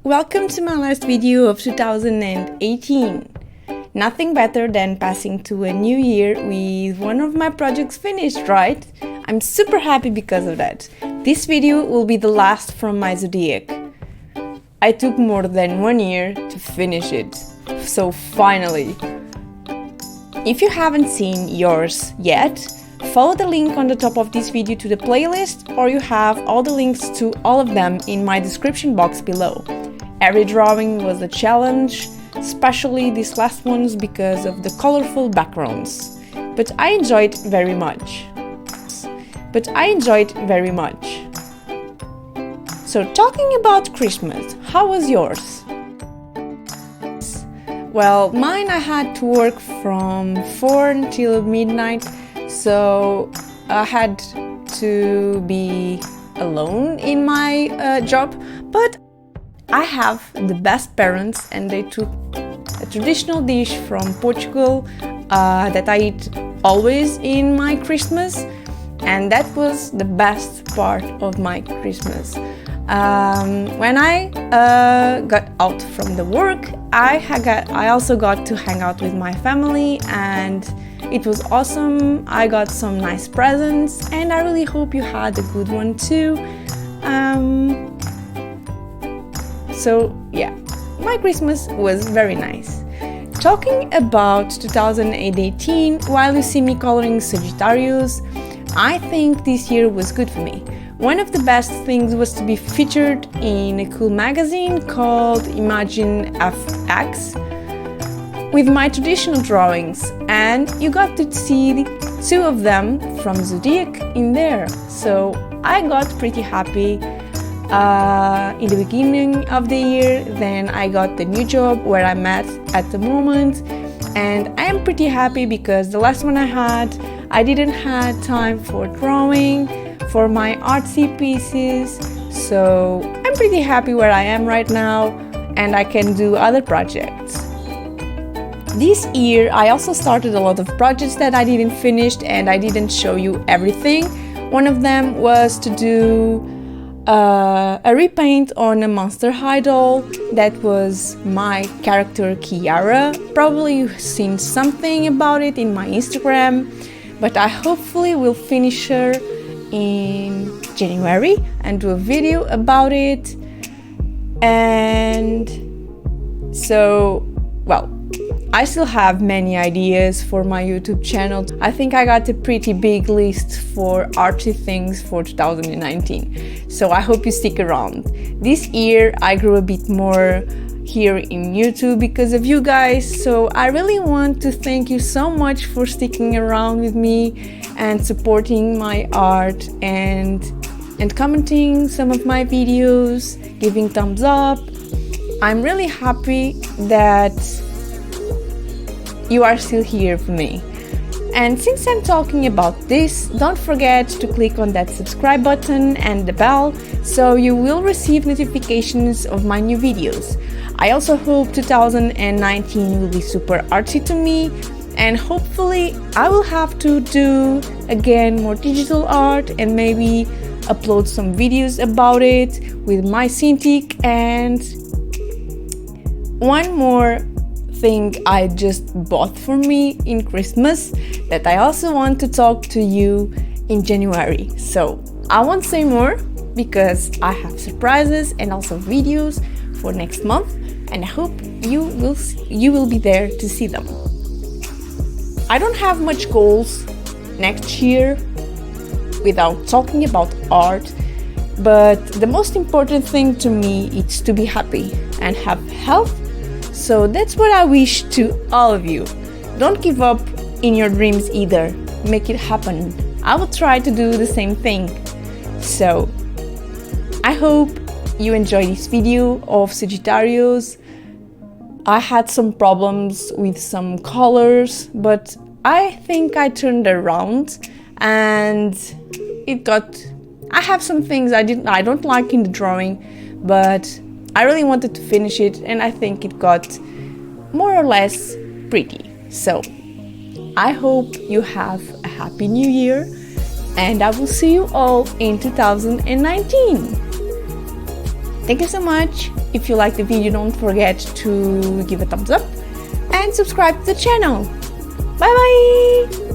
Welcome to my last video of 2018. Nothing better than passing to a new year with one of my projects finished, right? I'm super happy because of that. This video will be the last from my Zodiac. I took more than 1 year to finish it, so finally. If you haven't seen yours yet, follow the link on the top of this video to the playlist, or you have all the links to all of them in my description box below. Every drawing was a challenge, especially these last ones because of the colorful backgrounds. But I enjoyed very much. So talking about Christmas, how was yours? Well, mine I had to work from 4 until midnight, so I had to be alone in my job, but I have the best parents and they took a traditional dish from Portugal that I eat always in my Christmas, and that was the best part of my Christmas. When I got out from the work, I also got to hang out with my family and it was awesome. I got some nice presents and I really hope you had a good one too. So yeah, my Christmas was very nice. Talking about 2018, while you see me coloring Sagittarius, I think this year was good for me. One of the best things was to be featured in a cool magazine called Imagine FX with my traditional drawings, and you got to see 2 of them from Zodiac in there. So I got pretty happy in the beginning of the year. Then I got the new job where I'm at the moment, and I am pretty happy because the last one I had, I didn't have time for drawing, for my artsy pieces, so I'm pretty happy where I am right now and I can do other projects. This year I also started a lot of projects that I didn't finish and I didn't show you everything. One of them was to do a repaint on a monster idol. That was my character Kiara. Probably you've seen something about it in my Instagram, but I hopefully will finish her in January and do a video about it. And so, well, I still have many ideas for my YouTube channel. I think I got a pretty big list for artsy things for 2019, so I hope you stick around. This year I grew a bit more here in YouTube because of you guys, so I really want to thank you so much for sticking around with me and supporting my art and commenting some of my videos, giving thumbs up. I'm really happy that you are still here for me. And since I'm talking about this, don't forget to click on that subscribe button and the bell so you will receive notifications of my new videos. I also hope 2019 will be super artsy to me, and hopefully I will have to do again more digital art and maybe upload some videos about it with my Cintiq. And one more thing I just bought for me in Christmas that I also want to talk to you in January. So I won't say more because I have surprises and also videos for next month, and I hope you will be there to see them. I don't have much goals next year without talking about art, but the most important thing to me is to be happy and have health. So that's what I wish to all of you. Don't give up in your dreams either. Make it happen. I will try to do the same thing. So I hope you enjoyed this video of Sagittarius. I had some problems with some colors, but I think I turned around and I have some things I don't like in the drawing, but I really wanted to finish it and I think it got more or less pretty. So I hope you have a happy new year and I will see you all in 2019. Thank you so much. If you like the video, don't forget to give a thumbs up and subscribe to the channel. Bye bye!